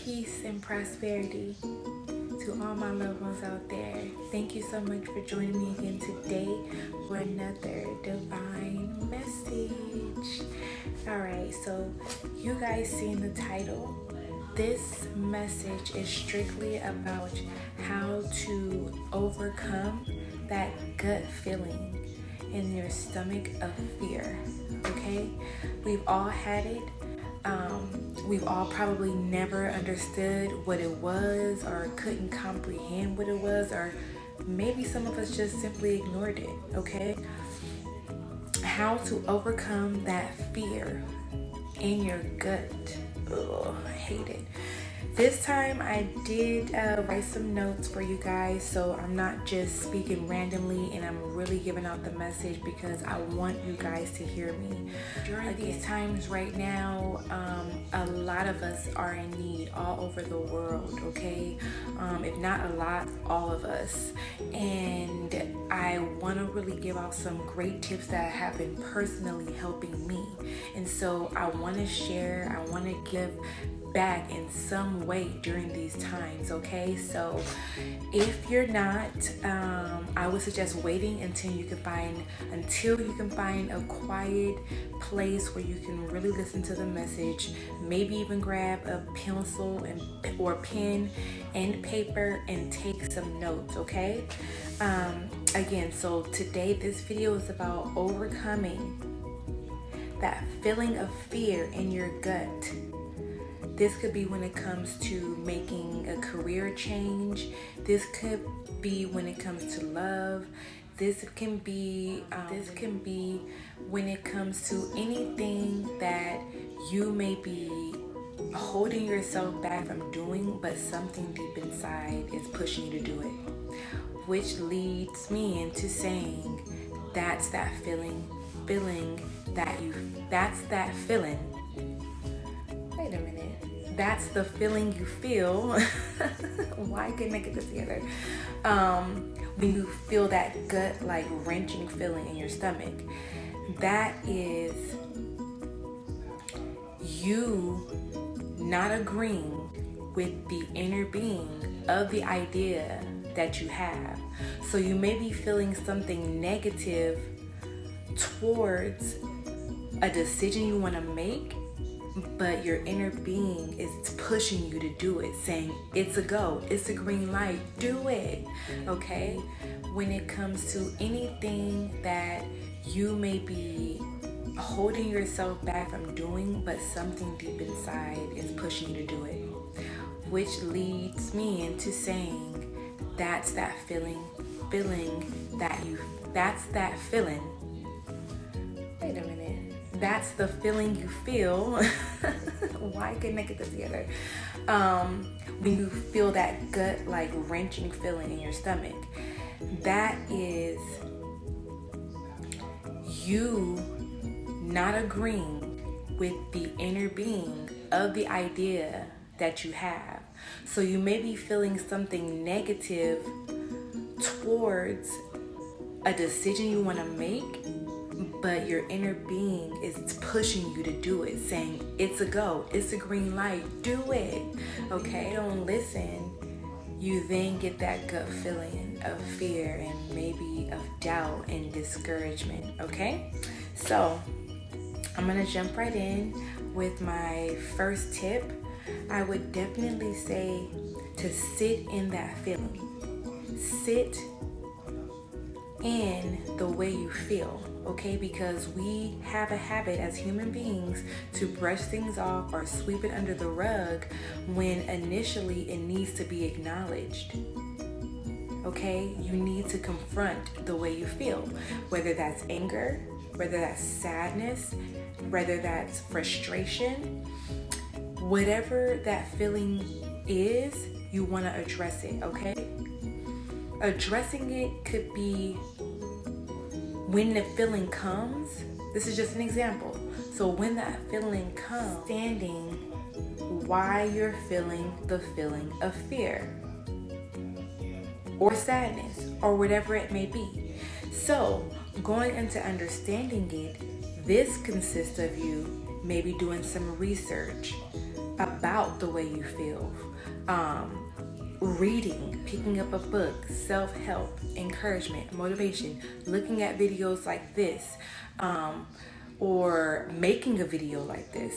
Peace and prosperity to all my loved ones out there. Thank you so much for joining me again today for another divine message. Alright, so you guys seen the title. This message is strictly about how to overcome that gut feeling in your stomach of fear. Okay? We've all had it. We've all probably never understood what it was or couldn't comprehend what it was, or maybe some of us just simply ignored it, okay? How to overcome that fear in your gut. Ugh, I hate it. This time I did write some notes for you guys, so I'm not just speaking randomly, and I'm really giving out the message because I want you guys to hear me. During these times right now, a lot of us are in need all over the world, okay? If not a lot, all of us. And I want to really give out some great tips that have been personally helping me. And so I want to share, I want to give back in some way during these times, okay? So if you're not, I would suggest waiting until you can find a quiet place where you can really listen to the message. Maybe even grab a pencil or pen and paper and take some notes, okay? Again, so today this video is about overcoming that feeling of fear in your gut. This could be when it comes to making a career change. This could be when it comes to love. This can be when it comes to anything that you may be holding yourself back from doing, but something deep inside is pushing you to do it. Which leads me into saying that's that feeling. Wait a minute. That's the feeling you feel. Why couldn't I get this together? When you feel that gut like wrenching feeling in your stomach, that is you not agreeing with the inner being of the idea that you have. So you may be feeling something negative towards a decision you want to make, but your inner being is pushing you to do it, saying it's a go, it's a green light, do it, okay? When it comes to anything that you may be holding yourself back from doing, but something deep inside is pushing you to do it, which leads me into saying that's that feeling. Wait a minute. That's the feeling you feel. Why couldn't I get this together? When you feel that gut like wrenching feeling in your stomach, that is you not agreeing with the inner being of the idea that you have. So you may be feeling something negative towards a decision you want to make, but your inner being is pushing you to do it, saying it's a go, it's a green light, do it, okay? Don't listen. You then get that gut feeling of fear and maybe of doubt and discouragement, okay? So I'm gonna jump right in with my first tip. I would definitely say to sit in that feeling. Sit in the way you feel, okay? Because we have a habit as human beings to brush things off or sweep it under the rug when initially it needs to be acknowledged, okay? You need to confront the way you feel, whether that's anger, whether that's sadness, whether that's frustration, whatever that feeling is, you want to address it, okay? Addressing it could be when the feeling comes. This is just an example. So when that feeling comes, understanding why you're feeling the feeling of fear or sadness or whatever it may be. So going into understanding it, this consists of you maybe doing some research, about the way you feel. Reading, picking up a book, self-help, encouragement, motivation, looking at videos like this, or making a video like this,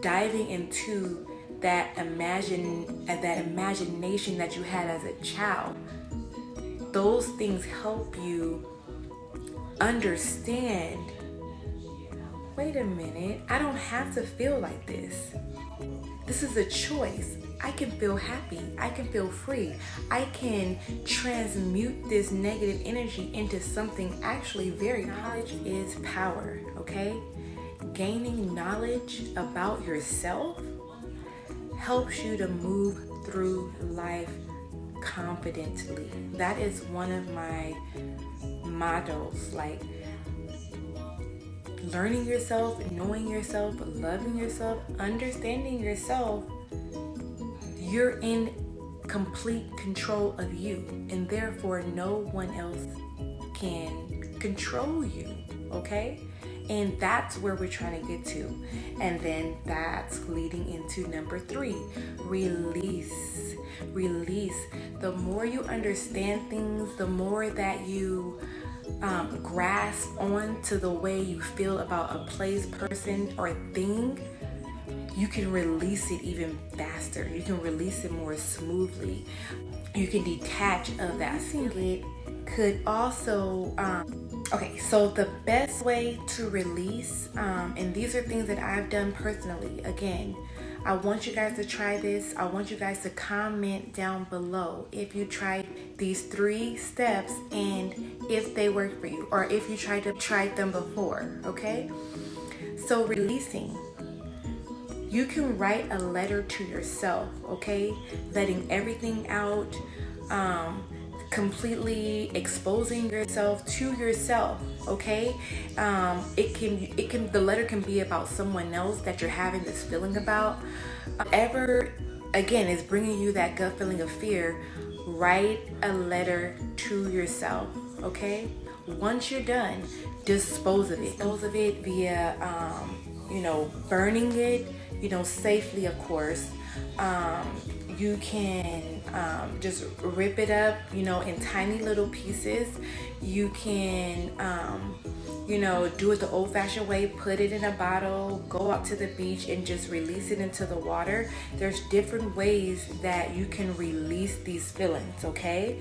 diving into that imagination that you had as a child. Those things help you understand, wait a minute, I don't have to feel like this. This is a choice. I can feel happy. I can feel free. I can transmute this negative energy into something actually very positive. Knowledge is power, okay? Gaining knowledge about yourself helps you to move through life confidently. That is one of my mottos, like learning yourself, knowing yourself, loving yourself, understanding yourself. You're in complete control of you, and therefore no one else can control you, okay? And that's where we're trying to get to. And then that's leading into number 3, release. Release. The more you understand things, the more that you grasp on to the way you feel about a place, person, or thing, you can release it even faster. You can release it more smoothly. You can detach of that. It could also, okay, so the best way to release, and these are things that I've done personally. Again, I want you guys to try this. I want you guys to comment down below if you tried these 3 steps and if they work for you, or if you tried them before, okay? So releasing. You can write a letter to yourself, okay? Letting everything out, completely exposing yourself to yourself, okay? The letter can be about someone else that you're having this feeling about. Again, is bringing you that gut feeling of fear. Write a letter to yourself, okay? Once you're done, dispose of it. Dispose of it via, burning it, safely, of course. You can just rip it up, in tiny little pieces. You can, do it the old-fashioned way, put it in a bottle, go out to the beach and just release it into the water. There's different ways that you can release these feelings, okay?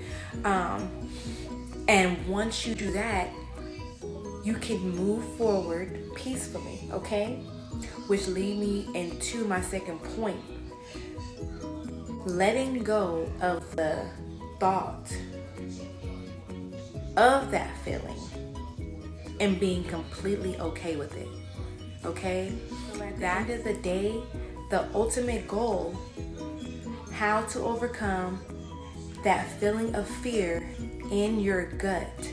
And once you do that, you can move forward peacefully, okay? Which lead me into my second point. Letting go of the thought of that feeling and being completely okay with it, okay? At the end of the day, the ultimate goal, how to overcome that feeling of fear in your gut,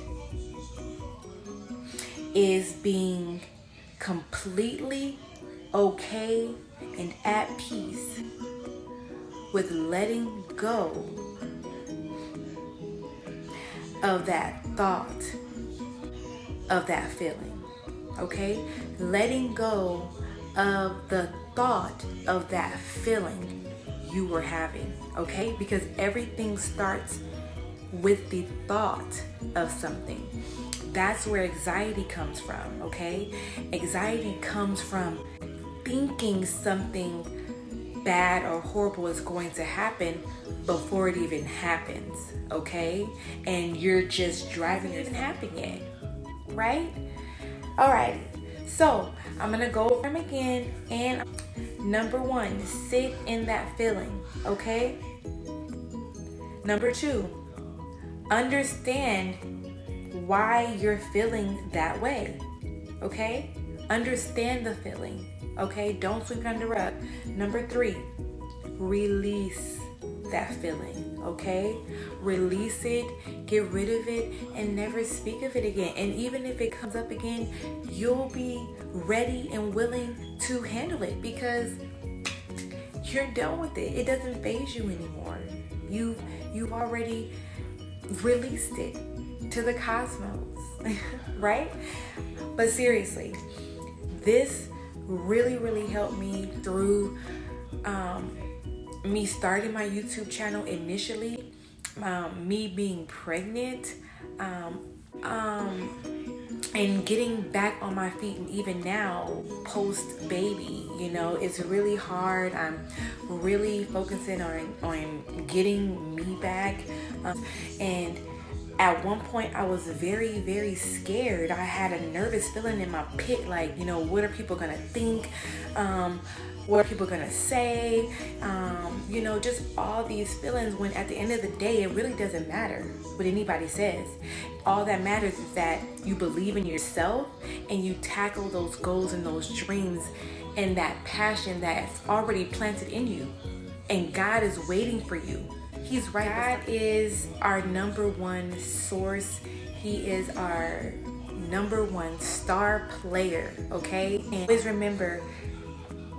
is being completely okay and at peace with letting go of that thought, of that feeling, okay? Letting go of the thought of that feeling you were having, okay? Because everything starts with the thought of something. That's where anxiety comes from, okay? Anxiety comes from thinking something bad or horrible is going to happen before it even happens, okay? And you're just driving, it isn't happening yet, right? Alrighty, so I'm gonna go over them again. And number 1, sit in that feeling, okay? Number 2, understand why you're feeling that way, okay? Understand the feeling, okay? Don't sweep it under the rug. Number 3, release that feeling, okay? Release it, get rid of it, and never speak of it again. And even if it comes up again, you'll be ready and willing to handle it because you're done with it. It doesn't faze you anymore. You've already released it to the cosmos, right? But seriously, this really helped me through me starting my YouTube channel initially, me being pregnant, and getting back on my feet, and even now post baby, you know, it's really hard. I'm really focusing on getting me back, and at one point I was very, very scared. I had a nervous feeling in my pit, like, you know, what are people gonna think, what are people gonna say, you know, just all these feelings, when at the end of the day it really doesn't matter what anybody says. All that matters is that you believe in yourself and you tackle those goals and those dreams and that passion that's already planted in you, and God is waiting for you. He's right. God is our number one source. He is our number one star player, okay? And always remember,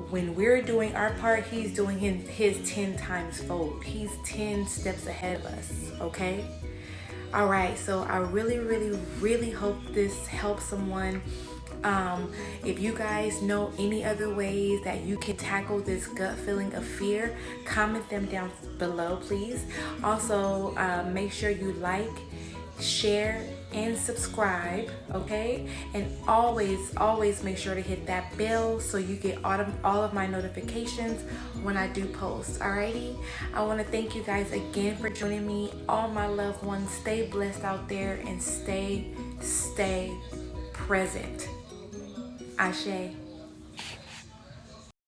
when we're doing our part, he's doing his 10 times fold. He's 10 steps ahead of us, okay? All right, so I really, really, really hope this helps someone. If you guys know any other ways that you can tackle this gut feeling of fear, comment them down below, please. Also, make sure you like, share, and subscribe, okay? And always make sure to hit that bell so you get all of my notifications when I do post. Alrighty, I want to thank you guys again for joining me. All my loved ones, stay blessed out there and stay present. Ashe.